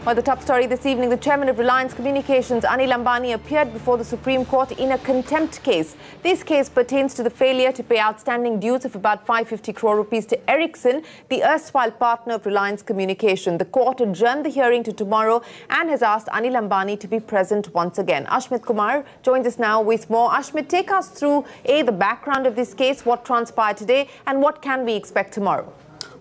Well, the top story this evening, the chairman of Reliance Communications, Anil Ambani, appeared before the Supreme Court in a contempt case. This case pertains to the failure to pay outstanding dues of about 550 crore rupees to Ericsson, the erstwhile partner of Reliance Communications. The court adjourned the hearing to tomorrow and has asked Anil Ambani to be present once again. Ashmit Kumar joins us now with more. Ashmit, take us through, the background of this case, what transpired today, and what can we expect tomorrow?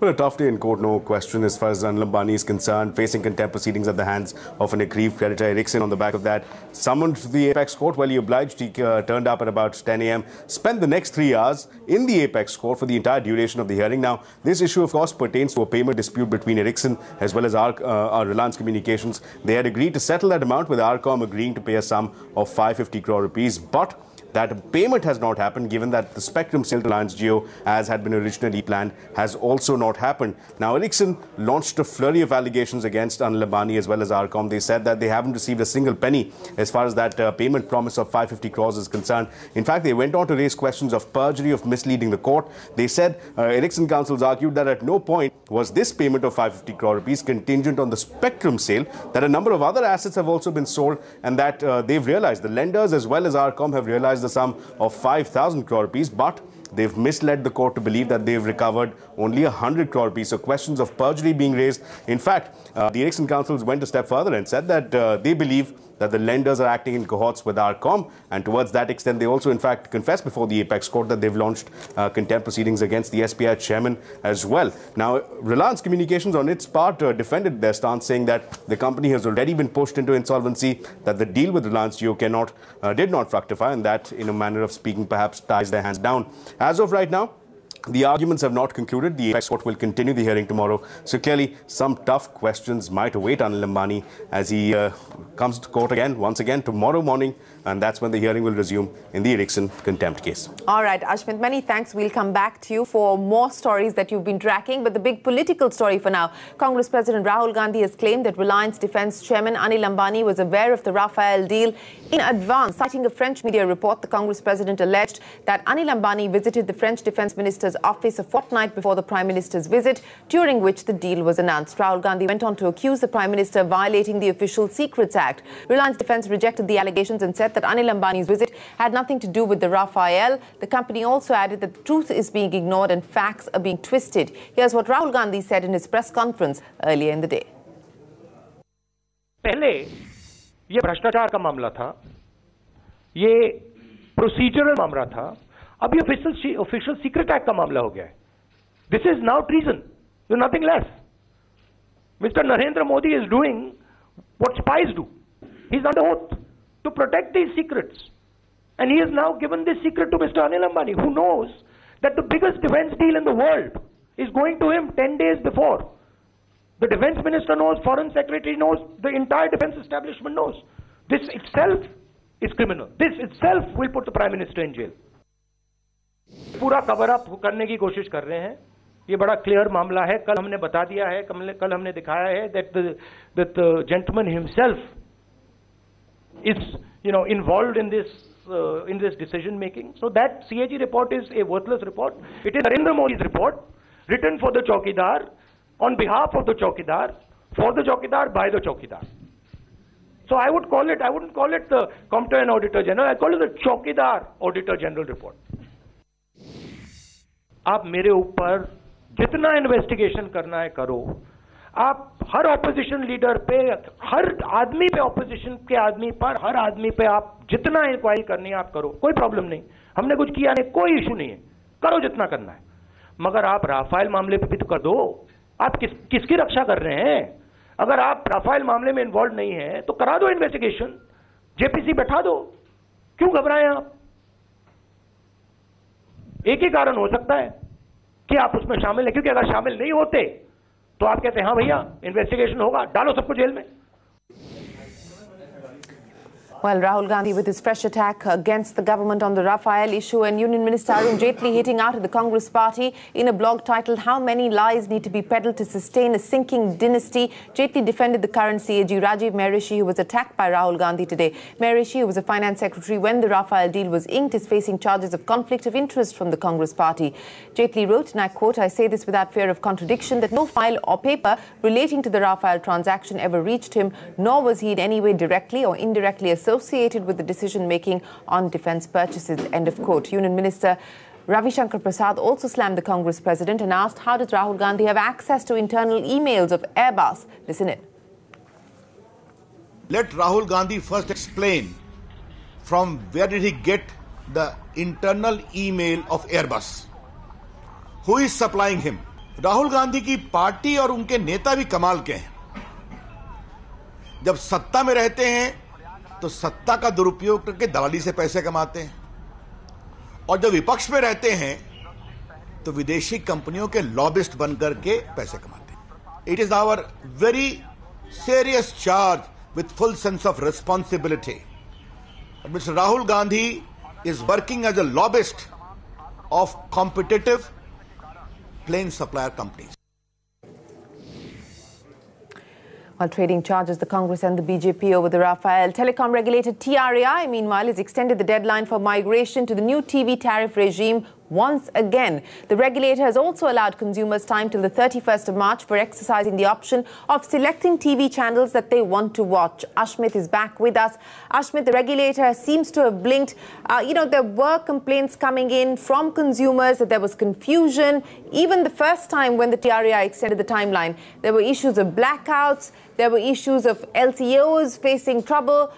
Well, a tough day in court, no question, as far as Anil Ambani is concerned, facing contempt proceedings at the hands of an aggrieved creditor, Ericsson. On the back of that, summoned to the Apex Court. Well, he obliged. He turned up at about 10 a.m., spent the next 3 hours in the Apex Court for the entire duration of the hearing. Now, this issue, of course, pertains to a payment dispute between Ericsson as well as our Reliance Communications. They had agreed to settle that amount, with Arcom agreeing to pay a sum of 550 crore rupees. But that payment has not happened, given that the spectrum sale to Reliance Jio, as had been originally planned, has also not happened. Now, Ericsson launched a flurry of allegations against Anil Ambani as well as Arcom. They said that they haven't received a single penny as far as that payment promise of 550 crores is concerned. In fact, they went on to raise questions of perjury, of misleading the court. They said Ericsson counsels argued that at no point was this payment of 550 crore rupees contingent on the spectrum sale, that a number of other assets have also been sold, and that they've realized, the lenders as well as Arcom have realized the sum of 5,000 crore rupees, but they've misled the court to believe that they've recovered only 100 crore rupees. So questions of perjury being raised. In fact, the Ericsson counsels went a step further and said that they believe that the lenders are acting in cohorts with Arcom, and towards that extent they also in fact confessed before the Apex Court that they've launched contempt proceedings against the SBI chairman as well. Now, Reliance Communications on its part defended their stance, saying that the company has already been pushed into insolvency, that the deal with Reliance Jio did not fructify, and that, in a manner of speaking, perhaps ties their hands down. As of right now, the arguments have not concluded. The Apex Court will continue the hearing tomorrow. So clearly, some tough questions might await Anil Ambani as he comes to court once again tomorrow morning, and that's when the hearing will resume in the Ericsson contempt case. All right, Ashmit, many thanks. We'll come back to you for more stories that you've been tracking. But the big political story for now, Congress President Rahul Gandhi has claimed that Reliance Defence Chairman Anil Ambani was aware of the Rafale deal in advance. Citing a French media report, the Congress President alleged that Anil Ambani visited the French Defence Minister's office a fortnight before the Prime Minister's visit, during which the deal was announced. Rahul Gandhi went on to accuse the Prime Minister of violating the Official Secrets Act. Reliance Defence rejected the allegations and said that Anil Ambani's visit had nothing to do with the Rafale. The company also added that the truth is being ignored and facts are being twisted. Here's what Rahul Gandhi said in his press conference earlier in the day. पहले ये भ्रष्टाचार का मामला था, ये procedural मामला था, अब ये ऑफिशियल सीक्रेट एक्ट का मामला हो गया है. This is now treason. There's nothing less. Mr. Narendra Modi is doing what spies do. He's under oath to protect these secrets. And he has now given this secret to Mr. Anil Ambani, who knows that the biggest defense deal in the world is going to him 10 days before. The defense minister knows, foreign secretary knows, the entire defense establishment knows. This itself is criminal. This itself will put the Prime Minister in jail. पूरा cover up करने की कोशिश कर रहे हैं. ये बड़ा clear मामला है. कल हमने बता दिया है, कल हमने दिखाया है that the gentleman himself is, involved in this decision making. So that CAG report is a worthless report. It is Narendra Modi's report, written for the Chaukidar, on behalf of the Chaukidar, for the Chaukidar, by the Chaukidar. So I wouldn't call it the Comptroller and Auditor General. I call it the Chaukidar Auditor General report. आप मेरे ऊपर जितना investigation करना है करो. आप हर opposition leader पे, हर आदमी पे, ऑपोजिशन के आदमी पर, हर आदमी पे आप जितना इंक्वायरी करनी है आप करो. कोई प्रॉब्लम नहीं. हमने कुछ किया नहीं, कोई इशू नहीं है. करो जितना करना है. मगर आप राफेल मामले पे भी तो कर दो. आप किसकी रक्षा कर रहे हैं? अगर आप राफेल मामले में इन्वॉल्व नहीं है तो करा दो इन्वेस्टिगेशन. जेपीसी बैठा दो. क्यों घबराएं आप? एक ही कारण हो सकता है कि आप उसमें शामिल हैं, क्योंकि अगर शामिल नहीं होते तो आप कहते हैं हाँ भैया इन्वेस्टिगेशन होगा, डालो सबको जेल में. Well, Rahul Gandhi with his fresh attack against the government on the Rafale issue, and Union Minister Arun Jaitley hitting out at the Congress party in a blog titled "How Many Lies Need to Be Peddled to Sustain a Sinking Dynasty." Jaitley defended the current CAG Rajiv Mehrishi, who was attacked by Rahul Gandhi today. Mehrishi, who was a finance secretary when the Rafale deal was inked, is facing charges of conflict of interest from the Congress party. Jaitley wrote, and I quote, "I say this without fear of contradiction, that no file or paper relating to the Rafale transaction ever reached him, nor was he in any way directly or indirectly associated with the decision-making on defence purchases," end of quote. Union Minister Ravi Shankar Prasad also slammed the Congress president and asked, how does Rahul Gandhi have access to internal emails of Airbus? Listen in. Let Rahul Gandhi first explain from where did he get the internal email of Airbus? Who is supplying him? Rahul Gandhi की party और उनके नेता भी कमाल के हैं। जब सत्ता में रहते हैं तो सत्ता का दुरुपयोग करके दलाली से पैसे कमाते हैं, और जब विपक्ष में रहते हैं तो विदेशी कंपनियों के लॉबिस्ट बनकर के पैसे कमाते हैं। It is our very serious charge with full sense of responsibility. Mister Rahul Gandhi is working as a lobbyist of competitive plane supplier companies. While trading charges the Congress and the BJP over the Rafale, telecom regulator TRAI, meanwhile, has extended the deadline for migration to the new TV tariff regime once again. The regulator has also allowed consumers time till the 31st of March for exercising the option of selecting TV channels that they want to watch. Ashmit is back with us. Ashmit, the regulator seems to have blinked. There were complaints coming in from consumers that there was confusion. Even the first time when the TRAI extended the timeline, there were issues of blackouts. There were issues of LCOs facing trouble.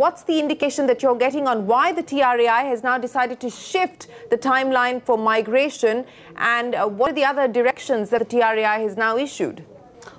What's the indication that you're getting on why the TRAI has now decided to shift the timeline for migration, and what are the other directions that the TRAI has now issued?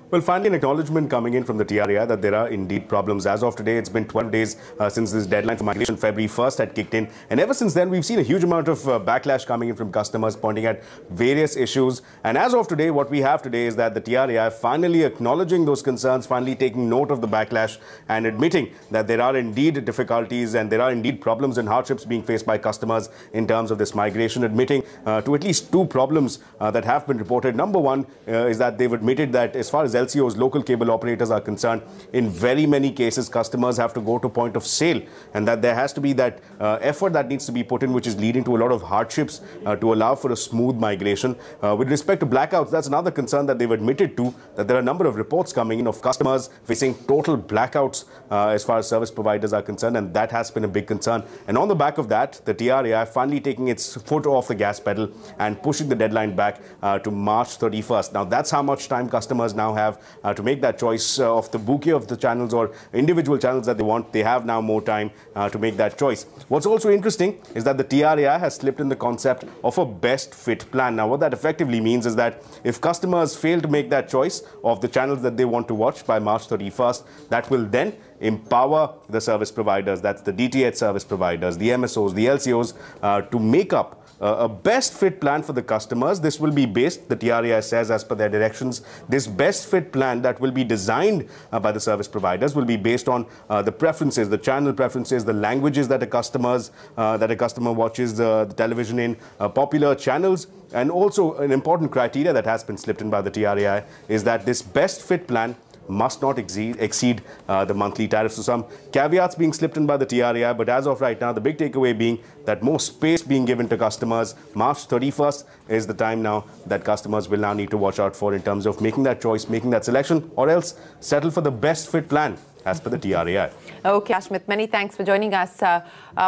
Well, finally, an acknowledgement coming in from the TRAI that there are indeed problems. As of today, it's been 12 days since this deadline for migration, February 1st, had kicked in. And ever since then, we've seen a huge amount of backlash coming in from customers pointing at various issues. And as of today, what we have today is that the TRAI finally acknowledging those concerns, finally taking note of the backlash and admitting that there are indeed difficulties and there are indeed problems and hardships being faced by customers in terms of this migration, admitting to at least two problems that have been reported. Number one is that they've admitted that as far as LCOs, local cable operators, are concerned, in very many cases customers have to go to point of sale, and that there has to be that effort that needs to be put in, which is leading to a lot of hardships to allow for a smooth migration. With respect to blackouts, that's another concern that they've admitted to, that there are a number of reports coming in of customers facing total blackouts as far as service providers are concerned, and that has been a big concern. And on the back of that, the TRAI finally taking its foot off the gas pedal and pushing the deadline back to March 31st. Now, that's how much time customers now have to make that choice of the bouquet of the channels or individual channels that they want. They have now more time to make that choice. What's also interesting is that the TRAI has slipped in the concept of a best fit plan. Now, what that effectively means is that if customers fail to make that choice of the channels that they want to watch by March 31st, that will then empower the service providers, that's the DTH service providers, the MSOs, the LCOs, to make up a best fit plan for the customers. This will be based, the TRAI says, as per their directions, this best fit plan that will be designed by the service providers will be based on the preferences, the channel preferences, the languages that a customer watches the television in, popular channels. And also an important criteria that has been slipped in by the TRAI is that this best fit plan must not exceed the monthly tariff. So some caveats being slipped in by the TRAI, but as of right now, the big takeaway being that more space being given to customers. March 31st is the time now that customers will now need to watch out for in terms of making that choice, making that selection, or else settle for the best fit plan as per the TRAI. Okay, Ashmit, many thanks for joining us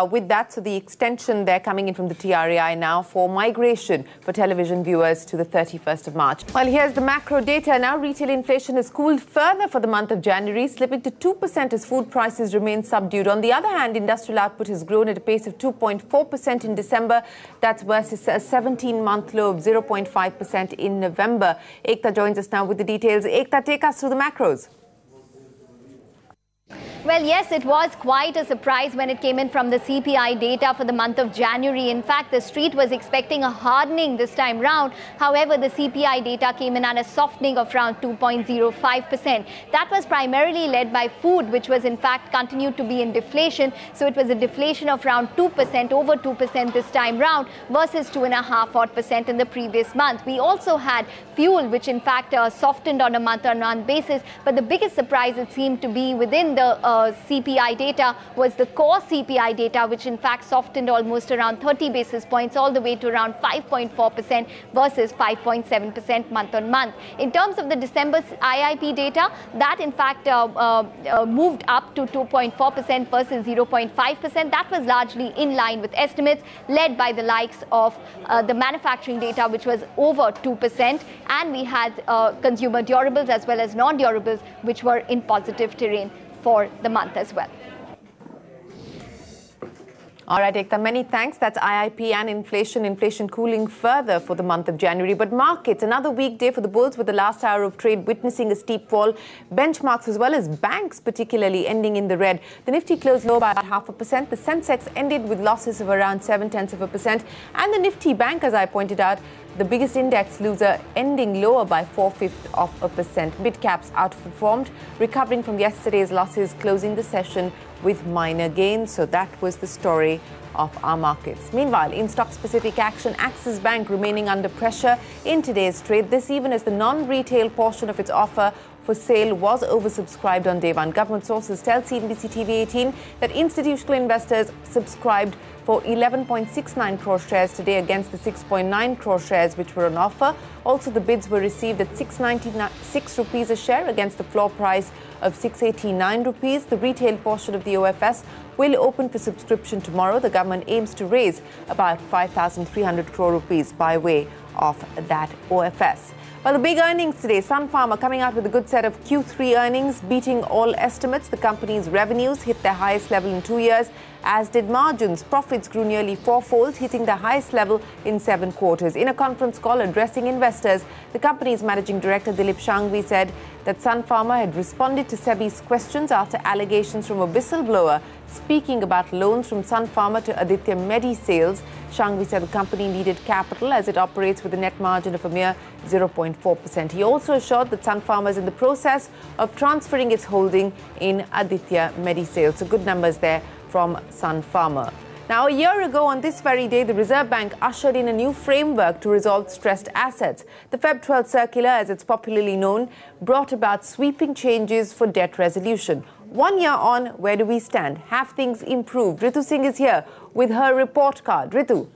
with that. So the extension there coming in from the TRAI now for migration for television viewers to the 31st of March. Well, here's the macro data. Now retail inflation has cooled further for the month of January, slipping to 2% as food prices remain subdued. On the other hand, industrial output has grown at a pace of 2.4% in December. That's versus a 17-month low of 0.5% in November. Ekta joins us now with the details. Ekta, take us through the macros. Well, yes, it was quite a surprise when it came in from the CPI data for the month of January. In fact, the street was expecting a hardening this time round. However, the CPI data came in at a softening of around 2.05%. That was primarily led by food, which was in fact continued to be in deflation. So it was a deflation of around 2%, over 2% this time round versus 2.5% in the previous month. We also had fuel, which in fact softened on a month-on-month basis. But the biggest surprise, it seemed to be within the CPI data was the core CPI data, which in fact softened almost around 30 basis points all the way to around 5.4% versus 5.7% month-on-month. In terms of the December IIP data, that in fact moved up to 2.4% versus 0.5%. That was largely in line with estimates, led by the likes of the manufacturing data, which was over 2%, and we had consumer durables as well as non-durables, which were in positive terrain for the month as well. All right, Ekta, many thanks. That's IIP and inflation cooling further for the month of January. But markets, another weekday for the bulls, with the last hour of trade witnessing a steep fall. Benchmarks as well as banks particularly ending in the red. The Nifty closed low by about 0.5%. The Sensex ended with losses of around 0.7%. And the Nifty Bank, as I pointed out, the biggest index loser, ending lower by 0.4%. Mid-caps outperformed, recovering from yesterday's losses, closing the session with minor gains. So that was the story of our markets. Meanwhile, in stock-specific action, Axis Bank remaining under pressure in today's trade. This even as the non-retail portion of its offer for sale was oversubscribed on day one. Government sources tell cnbc TV 18 that institutional investors subscribed for 11.69 crore shares today against the 6.9 crore shares which were on offer. Also, the bids were received at 696 rupees a share against the floor price of 689 rupees. The retail portion of the OFS will open for subscription tomorrow. The government aims to raise about 5,300 crore rupees by way of that OFS. Well, the big earnings today. Sun Pharma coming out with a good set of Q3 earnings, beating all estimates. The company's revenues hit their highest level in 2 years, as did margins. Profits grew nearly fourfold, hitting the highest level in 7 quarters. In a conference call addressing investors, the company's managing director Dilip Shanghvi said that Sun Pharma had responded to SEBI's questions after allegations from a whistleblower speaking about loans from Sun Pharma to Aditya Medi Sales. Shanghvi said the company needed capital as it operates with a net margin of a mere 0.4%. He also assured that Sun Pharma is in the process of transferring its holding in Aditya Medi Sales. So good numbers there from Sun Pharma. Now, a year ago on this very day, the Reserve Bank ushered in a new framework to resolve stressed assets. The Feb 12 circular, as it's popularly known, brought about sweeping changes for debt resolution. 1 year on, where do we stand? Have things improved? Ritu Singh is here with her report card. Ritu.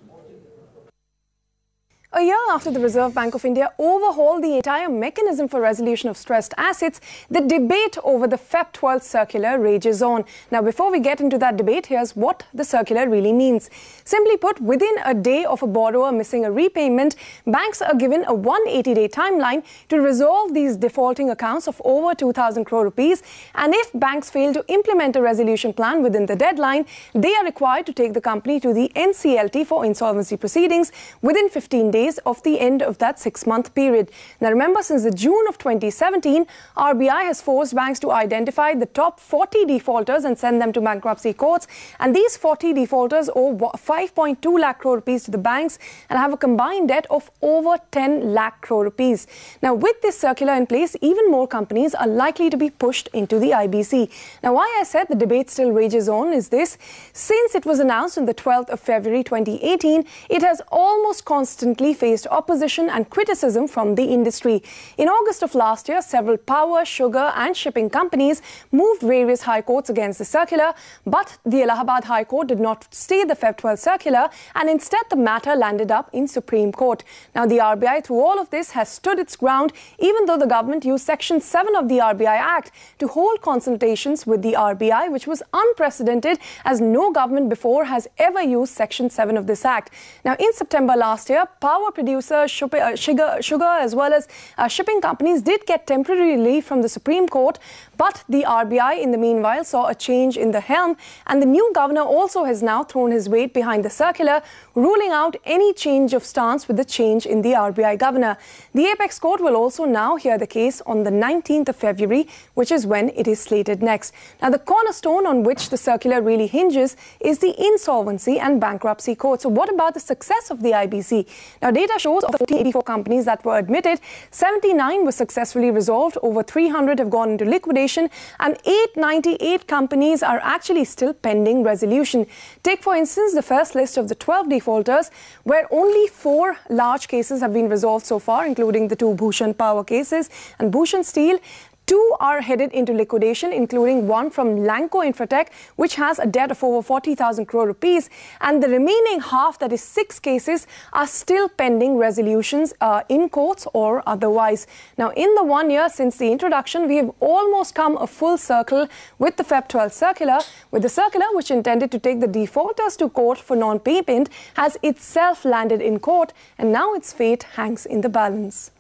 A year after the Reserve Bank of India overhauled the entire mechanism for resolution of stressed assets, the debate over the Feb 12 circular rages on. Now, before we get into that debate, here's what the circular really means. Simply put, within a day of a borrower missing a repayment, banks are given a 180-day timeline to resolve these defaulting accounts of over 2,000 crore rupees. And if banks fail to implement a resolution plan within the deadline, they are required to take the company to the NCLT for insolvency proceedings within 15 days of the end of that 6-month period. Now, remember, since the June of 2017, RBI has forced banks to identify the top 40 defaulters and send them to bankruptcy courts. And these 40 defaulters owe 5.2 lakh crore rupees to the banks and have a combined debt of over 10 lakh crore rupees. Now, with this circular in place, even more companies are likely to be pushed into the IBC. Now, why I said the debate still rages on is this. Since it was announced on the 12th of February 2018, it has almost constantly faced opposition and criticism from the industry. In August of last year, several power, sugar and shipping companies moved various high courts against the circular, but the Allahabad High Court did not stay the Feb 12 circular, and instead the matter landed up in Supreme Court. Now, the RBI through all of this has stood its ground, even though the government used Section 7 of the RBI Act to hold consultations with the RBI, which was unprecedented, as no government before has ever used Section 7 of this Act. Now, in September last year, power power producers, sugar as well as shipping companies did get temporary relief from the Supreme Court, but the RBI in the meanwhile saw a change in the helm, and the new governor also has now thrown his weight behind the circular, ruling out any change of stance with the change in the RBI governor. The Apex Court will also now hear the case on the 19th of February, which is when it is slated next. Now, the cornerstone on which the circular really hinges is the insolvency and bankruptcy court. So what about the success of the IBC? Now, data shows of the 1,484 companies that were admitted, 79 were successfully resolved, over 300 have gone into liquidation, and 898 companies are actually still pending resolution. Take, for instance, the first list of the 12 defaulters, where only 4 large cases have been resolved so far, including the 2 Bhushan Power cases and Bhushan Steel. 2 are headed into liquidation, including one from Lanco Infratech, which has a debt of over 40,000 crore rupees. And the remaining half, that is 6 cases, are still pending resolutions in courts or otherwise. Now, in the 1 year since the introduction, we have almost come a full circle with the Feb 12 circular, with the circular which intended to take the defaulters to court for non-payment has itself landed in court, and now its fate hangs in the balance.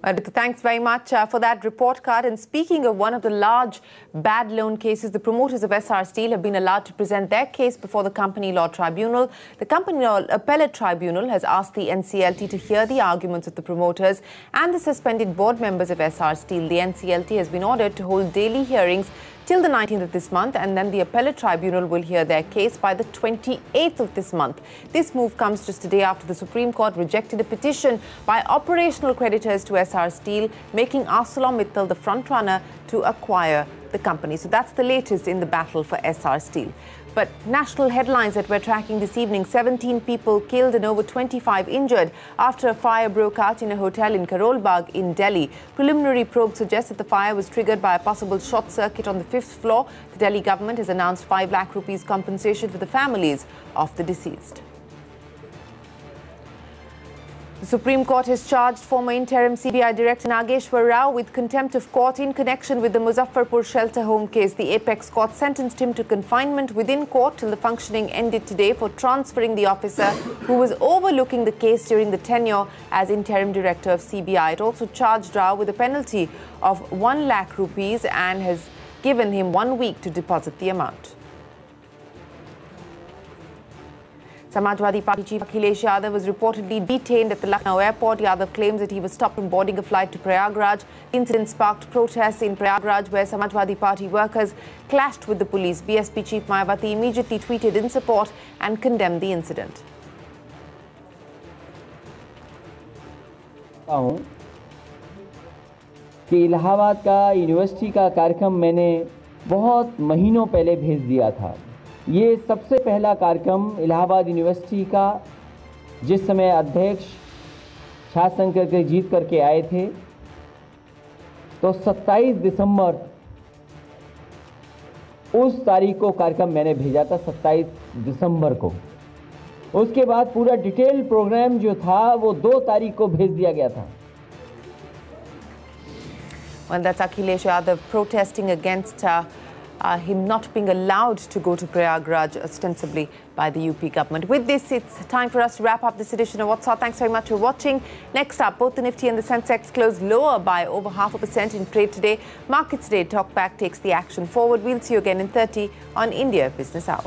Well, thanks very much for that report card. And speaking of one of the large bad loan cases, the promoters of SR Steel have been allowed to present their case before the Company Law Tribunal. The Company Law Appellate Tribunal has asked the NCLT to hear the arguments of the promoters and the suspended board members of SR Steel. The NCLT has been ordered to hold daily hearings till the 19th of this month, and then the Appellate Tribunal will hear their case by the 28th of this month. This move comes just a day after the Supreme Court rejected a petition by operational creditors to SR Steel, making ArcelorMittal the front-runner to acquire the company. So that's the latest in the battle for SR Steel. But national headlines that we're tracking this evening: 17 people killed and over 25 injured after a fire broke out in a hotel in Karol Bagh in Delhi. Preliminary probe suggests that the fire was triggered by a possible short circuit on the 5th floor. The Delhi government has announced 5 lakh rupees compensation for the families of the deceased. The Supreme Court has charged former interim CBI Director Nageshwar Rao with contempt of court in connection with the Muzaffarpur shelter home case. The Apex Court sentenced him to confinement within court till the functioning ended today for transferring the officer who was overlooking the case during the tenure as interim director of CBI. It also charged Rao with a penalty of 1 lakh rupees and has given him 1 week to deposit the amount. Samajwadi Party Chief Akhilesh Yadav was reportedly detained at the Lucknow airport. Yadav claims that he was stopped from boarding a flight to Prayagraj. The incident sparked protests in Prayagraj, where Samajwadi Party workers clashed with the police. BSP Chief Mayawati immediately tweeted in support and condemned the incident. कि इलाहाबाद का university का कार्यक्रम मैंने बहुत महीनों पहले भेज दिया था। ये सबसे पहला कार्यक्रम इलाहाबाद यूनिवर्सिटी का, जिस समय अध्यक्ष छात्रशंकर के जीत करके आए थे, तो 27 दिसंबर उस तारीख को कार्यक्रम मैंने भेजा था, 27 दिसंबर को। उसके बाद पूरा डिटेल प्रोग्राम जो था वो 2 तारीख को भेज दिया गया था। Well, that's Akhilesh Yadav protesting against him not being allowed to go to Prayagraj, ostensibly by the UP government. With this, it's time for us to wrap up this edition of What's Hot. Thanks very much for watching. Next up, both the Nifty and the Sensex closed lower by over 0.5% in trade today. Markets today, Talkback takes the action forward. We'll see you again in 30 on India Business Hour.